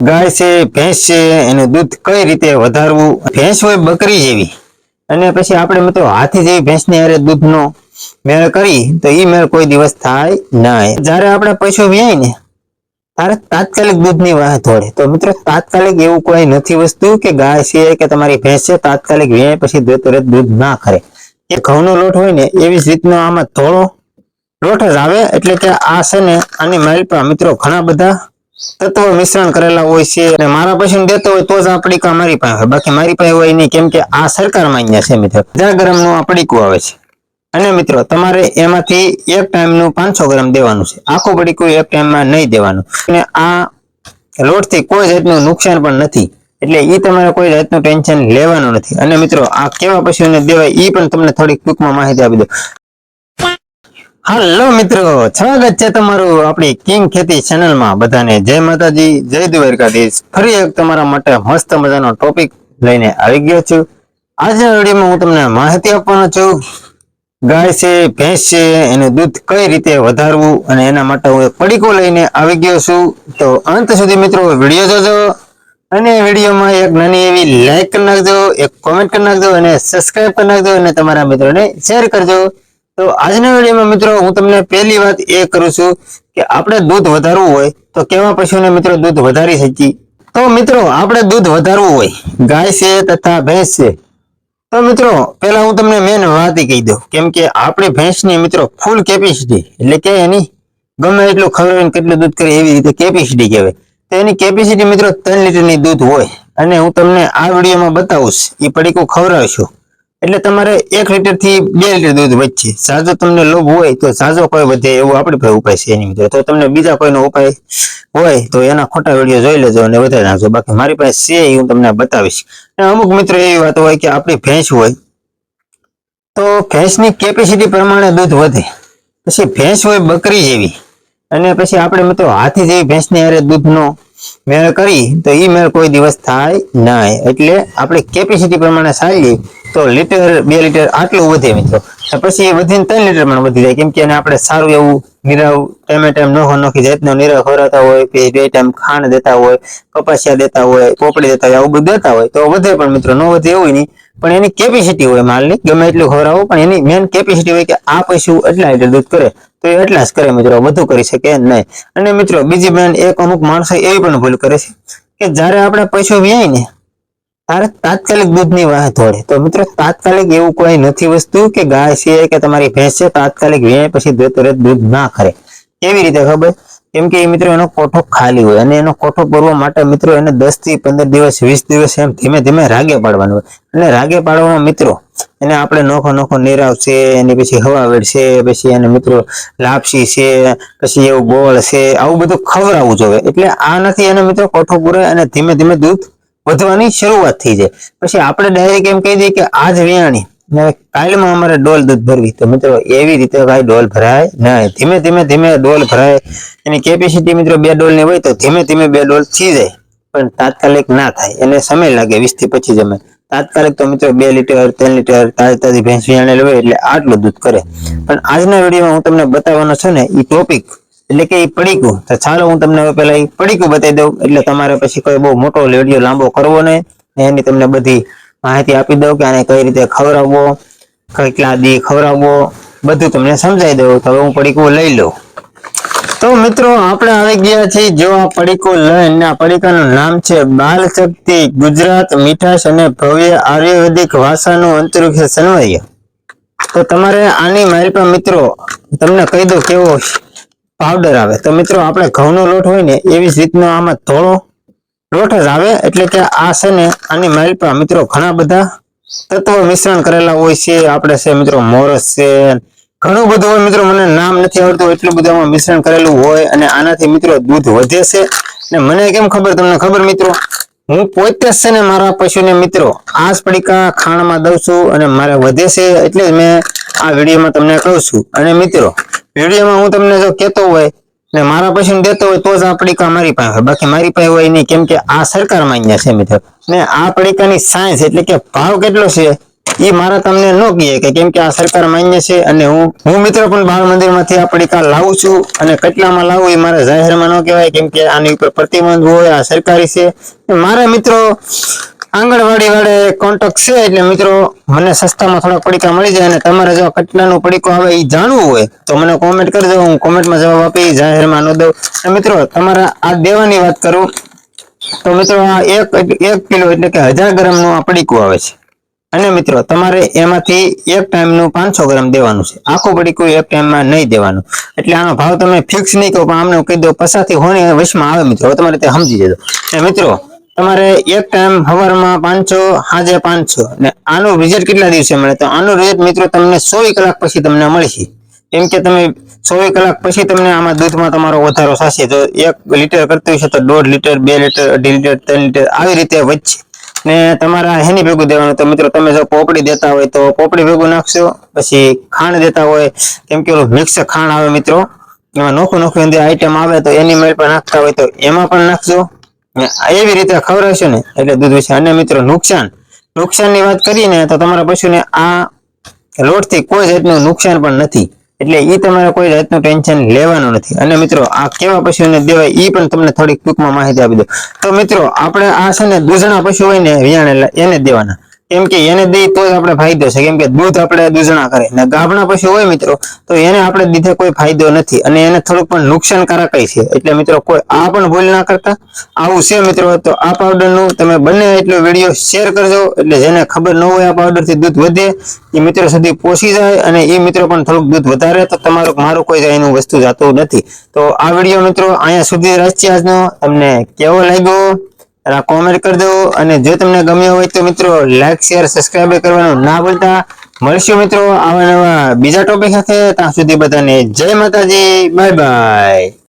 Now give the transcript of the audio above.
ગાય છે, ભેંસ છે, એનું દૂધ કઈ રીતે વધારવું? ભેંસ હોય બકરી જેવી, અને પછી આપણે મિત્રો હાથી જેવી ભેંસની હારે દૂધનો મેળ કરી તો એ મેળ કોઈ દિવસ થાય નહીં. જ્યારે આપણે પશુ વ્યાય ને તારે તાત્કાલિક દૂધની વાહ દોડે. તો મિત્રો તાત્કાલિક એવું કોઈ નથી વસ્તુ કે ગાય છે કે તમારી ભેંસ છે તાત્કાલિક વ્યાય પછી તરત દૂધ ના કરે. એ ઘઉંનો લોટ હોય ને એવી જ રીતનો આમાં થોડો લોટ જ આવે. એટલે કે આ છે ને આની માલપા મિત્રો ઘણા બધા તત્વો મિશ્રણ કરેલા હોય છે, અને મારા પશુને દેતો હોય તો જ આ પડીકા મારી પાસે હોય, બાકી મારી પાસે હોય નહીં. કેમ કે આ સરકાર માન્ય છે મિત્રો. 50 ગ્રામનું આ પડીકું આવે છે, અને મિત્રો તમારે એમાંથી એક ટાઈમનું 500 ગ્રામ દેવાનું છે. આખું પડીકું એક ટાઈમમાં નહીં દેવાનું. અને આ લોટથી કોઈ જાતનું નુકસાન પણ નથી, એટલે એ તમારે કોઈ જાતનું ટેન્શન લેવાનું નથી. અને મિત્રો આ કેવા પશુને દેવાય એ પણ તમને થોડીક ટૂંકમાં માહિતી આપી દો. હાલો મિત્રો, સ્વાગત છે તમારું આપણી કિંગ ખેતી ચેનલમાં. બધાને જય માતાજી, જય દ્વારકાધીશ. ફરી એક તમારા માટે મસ્ત મજાનો ટોપિક લઈને આવી ગયો છું. આજના વિડીયોમાં હું તમને માહિતી આપવાનો છું. ગાય છે, ભેંસ છે, એનું દૂધ કઈ રીતે વધારવું, અને એના માટે હું એક પડીકો લઈને આવી ગયો છું. તો અંત સુધી મિત્રો વિડીયો જોજો, અને વિડીયોમાં એક નાની એવી લાઈક કરી નાખજો, એક કોમેન્ટ કરી નાખજો, અને સબસ્ક્રાઇબ કરી નાખજો, અને તમારા મિત્રોને શેર કરજો. તો આજના વિડીયોમાં મિત્રો હું તમને પહેલી વાત એ કરું છું કે આપણે દૂધ વધારવું હોય તો કેવા પશુને મિત્રો દૂધ વધારી શકીએ. તો મિત્રો આપણે દૂધ વધારવું હોય, ગાય છે તથા ભેંસ છે, તો મિત્રો પહેલા હું તમને મેન વાત કહી દઉં. કેમ કે આપણી ભેંસની મિત્રો ફૂલ કેપેસિટી, એટલે કે એની ગમે એટલું ખવડાવીને કેટલું દૂધ કરે એવી રીતે કેપેસિટી કહેવાય. તો એની કેપેસિટી મિત્રો 3 લીટરની દૂધ હોય, અને હું તમને આ વિડીયોમાં બતાવીશ. એ પડીકું ખવડાવીશું એટલે તમારે 1 લીટર થી 2 લીટર દૂધ વધશે. સાજો તમને લોભ હોય તો સાજો કોઈ વધે એવું આપણી પાસે ઉપાય છે એની મિત્રો. તો તમને બીજા કોઈનો ઉપાય હોય તો એના ખોટા વિડીયો જોઈ લેજો અને વધારી નાખજો. બાકી મારી પાસે છે એ હું તમને બતાવીશ. અમુક મિત્રો એવી વાત હોય કે આપણી ભેંસ હોય તો ભેંસની કેપેસિટી પ્રમાણે દૂધ વધે. પછી ભેંસ હોય બકરી જેવી, અને પછી આપણે મિત્રો હાથી જેવી ભેંસની હારે દૂધનો મેળ કરી તો એ મેળ કોઈ દિવસ થાય નહીં. એટલે આપણે કેપેસિટી પ્રમાણે ચાલીએ તો લીટર 2 લીટર આટલું વધે મિત્રો. પછી એ વધીને 3 લીટર પણ વધી જાય. કેમ કે એને આપણે સારું એવું નિરાવ ટાઈમ નોખો નોખી જાતનો નિરાવ ખવડાવતા હોય, પછી 2 ટાઈમ ખાંડ દેતા હોય, કપાસિયા દેતા હોય, પોપડી દેતા હોય, આવું બધું દેતા હોય તો વધે. પણ મિત્રો ન વધે એવું નહીં, પણ એની કેપેસિટી હોય માલની. ગમે એટલું ખવડાવો પણ એની મેન કેપેસિટી હોય કે આ પશુ એટલા લીટર દૂધ કરે તો એ એટલા જ કરે મિત્રો, વધુ કરી શકે નહીં. અને મિત્રો બીજી બેન એક અમુક માણસો એવી પણ ભૂલ કરે છે કે જ્યારે આપણે પૈસો વ્યાય ને તારે તાત્કાલિક દૂધની વાહ દોડે. તો મિત્રો તાત્કાલિક એવું કોઈ નથી વસ્તુ કે ગાય છે કે તમારી ભેંસ છે તાત્કાલિક વ્યાય પછી તરત દૂધ ના કરે. કેવી રીતે ખબર? કેમ કે એ મિત્રો એનો કોઠો ખાલી હોય, અને એનો કોઠો પૂરવા માટે મિત્રો એને 10 થી 15 દિવસ 20 દિવસ એમ ધીમે ધીમે રાગે પાડવાનું હોય. અને રાગે પાડવામાં મિત્રો એને આપણે નોખો નોખો નિરાવ છે, એની પછી હવાવેડ છે, પછી એને મિત્રો લાપસી છે, પછી એવું ગોળ છે, આવું બધું ખવડાવવું જોઈએ. એટલે આ નથી એને મિત્રો કોઠો પૂરે અને ધીમે ધીમે દૂધ વધવાની શરૂઆત થઈ જાય. પછી આપણે ડાયરેક્ટ એમ કહી દઈએ કે આજ વિયાણી કાલમાં અમારે ડોલ દૂધ ભરવી, તો મિત્રો એવી રીતે કઈ ડોલ ભરાય નહીં. ધીમે ધીમે ધીમે ડોલ ભરાય. એની કેપેસિટી મિત્રો 2 ડોલની હોય તો ધીમે ધીમે 2 ડોલ થઈ જાય, પણ તાત્કાલિક ના થાય. એને સમય લાગે 20 થી 25 જમે. તાત્કાલિક તો મિત્રો 2 લીટર 3 લીટર તાજી ભેંસ વિયાણેલ હોય એટલે આટલું દૂધ કરે. પણ આજના વિડીયોમાં હું તમને બતાવવાનો છું ને એ ટોપિક, એટલે કે એ પડીકું. તો ચાલો હું તમને પહેલા એ પડીકું બતાવી દઉં, એટલે તમારે પછી કોઈ બહુ મોટો વિડીયો લાંબો કરવો નહીં. એની તમને બધી માહિતી આપી દઉં કે આને કઈ રીતે ખવડાવવો, કેટલા દી ખવડાવવો, બધું તમને સમજાવી દઉં. તો હવે હું પડીકું લઈ લઉં. તો મિત્રો આપણે આવી ગયા છીએ જો આ પડીકું લઈને. આ પડીકાનું નામ છે બાલ શક્તિ ગુજરાત મીઠાશ અને ભવ્ય આયુર્વેદિક ભાષાનું અંતરિક્ષ સન્વય. તો તમારે આની મારી પાસે મિત્રો તમને કહી દઉં કેવો પાવડર આવે. તો મિત્રો આપણે ઘઉંનો લોટ હોય ને એવી જ રીતનો આમાં થોડો લોટ જ આવે. એટલે કે આ છે ને આની માલપા મિત્રો ઘણા બધા તત્વો મિશ્રણ કરેલા હોય છે. આપણે છે મિત્રો મોરસ છે, ઘણું બધું હોય મિત્રો, મને નામ નથી આવડતું. એટલું બધું આમાં મિશ્રણ કરેલું હોય, અને આનાથી મિત્રો દૂધ વધે છે. ને મને કેમ ખબર? તમને ખબર મિત્રો, હું પોતે જ છે ને મારા પશુને મિત્રો આ જ પડીકા ખાણમાં દઉં છું, અને મારે વધે છે એટલે જ મેં આ વિડીયોમાં તમને કહું છું. અને મિત્રો વિડીયોમાં હું તમને જો કહેતો હોય ને મારા પશુને દેતો હોય તો જ આ પડીકા મારી પાસે હોય, બાકી મારી પાસે હોય નહીં. કેમ કે આ સરકાર માન્ય છે મિત્રો. ને આ પડીકાની સાયન્સ એટલે કે ભાવ કેટલો છે એ મારા તમને ન કહીએ કે કેમ કે આ સરકાર માન્ય છે અને હું મિત્રો પણ બાળ મંદિર માંથી આ પડીકા લાવું છું અને કેટલામાં લાવું એ મારે જાહેરમાં ન કહેવાય કેમ કે આની ઉપર પ્રતિબંધ હોય, આ સરકારી છે. મારા મિત્રો આંગણવાડી વાળે કોન્ટેક્ટ છે એટલે મિત્રો મને સસ્તામાં થોડા પડીકા મળી જાય અને તમારે જો કેટલાનું પડીકો આવે એ જાણવું હોય તો મને કોમેન્ટ કરજો, હું કોમેન્ટમાં જવાબ આપી, જાહેરમાં ન દઉં. મિત્રો તમારા આ દેવાની વાત કરું તો મિત્રો આ 1 કિલો એટલે કે 1000 ગ્રામનું આ પડીકું આવે છે અને મિત્રો તમારે એમાંથી એક ટાઈમનું 500 ગ્રામ દેવાનું છે. આખું પડીકું એક ટાઈમમાં નહીં દેવાનું. એટલે આનો ભાવ તમે ફિક્સ નહીં કહો પણ આમને કહી દો 50 હોની વશમાં આવે મિત્રો, તમારે તે સમજી જજો. મિત્રો તમારે એક ટાઈમ સવારમાં 500, સાંજે 500 ને આનું રિઝલ્ટ કેટલા દિવસે મળે તો આનું રિઝલ્ટ મિત્રો તમને 24 કલાક પછી તમને મળશે. કેમ કે તમે 24 કલાક પછી તમને આમાં દૂધમાં તમારો વધારો થશે. તો 1 લીટર કરતું હશે તો 1.5 લીટર, 2 લીટર, 2.5 લીટર, 3 લીટર આવી રીતે વધશે. ને તમારા હેની ભેગું દેવાનું તો મિત્રો તમે જો પોપડી દેતા હોય તો પોપડી ભેગું નાખશો, પછી ખાંડ દેતા હોય કેમ કે મિક્સ ખાંડ આવે મિત્રો, એમાં નોખું અંદર આઈટમ આવે તો એની મેળ પણ નાખતા હોય તો એમાં પણ નાખજો. એવી રીતે ખવડાવશો ને એટલે દૂધ વધશે. અને મિત્રો નુકસાનની વાત કરીએ ને તો તમારા પશુને આ લોટથી કોઈ જાતનું નુકસાન પણ નથી, એટલે એ તમારે કોઈ જાતનું ટેન્શન લેવાનું નથી. અને મિત્રો આ કેવા પશુને દેવાય એ પણ તમને થોડીક ટૂંકમાં માહિતી આપી દો. તો મિત્રો આપણે આ છે ને દૂધણા પશુ હોય ને વિયાણેલા એને દેવાના, કેમ કે એને દઈ તો જ આપણે ફાયદો છે. કેમ કે દૂધ આપણે દૂધણા કરે ને ગાભણા પશુ હોય મિત્રો તો એને આપણે દીધે કોઈ ફાયદો નથી અને એને થોડુંક પણ નુકસાનકારક છે. એટલે મિત્રો કોઈ આ પણ ભૂલ ના કરતા. આવું છે મિત્રો. તો આ પાવડરનું તમે બંને એટલો વિડીયો શેર કરજો એટલે જેને ખબર ન હોય આ પાવડરથી દૂધ વધે એ મિત્રો સુધી પહોંચી જાય અને એ મિત્રો પણ થોડુંક દૂધ વધારે તો તમારું મારું કોઈ એનું વસ્તુ જતું નથી. તો આ વિડીયો મિત્રો અહીંયા સુધી રાખીએ આજનો. તમને કેવો લાગ્યો કોમેન્ટ કરી દો અને જો તમને ગમ્યો હોય તો મિત્રો લાઈક, શેર, સબસ્ક્રાઇબ કરવાનું ના ભૂલતા. મળશું મિત્રો આવા નવા બીજા ટોપિક સાથે. ત્યાં સુધી બધાને જય માતાજી, બાય બાય.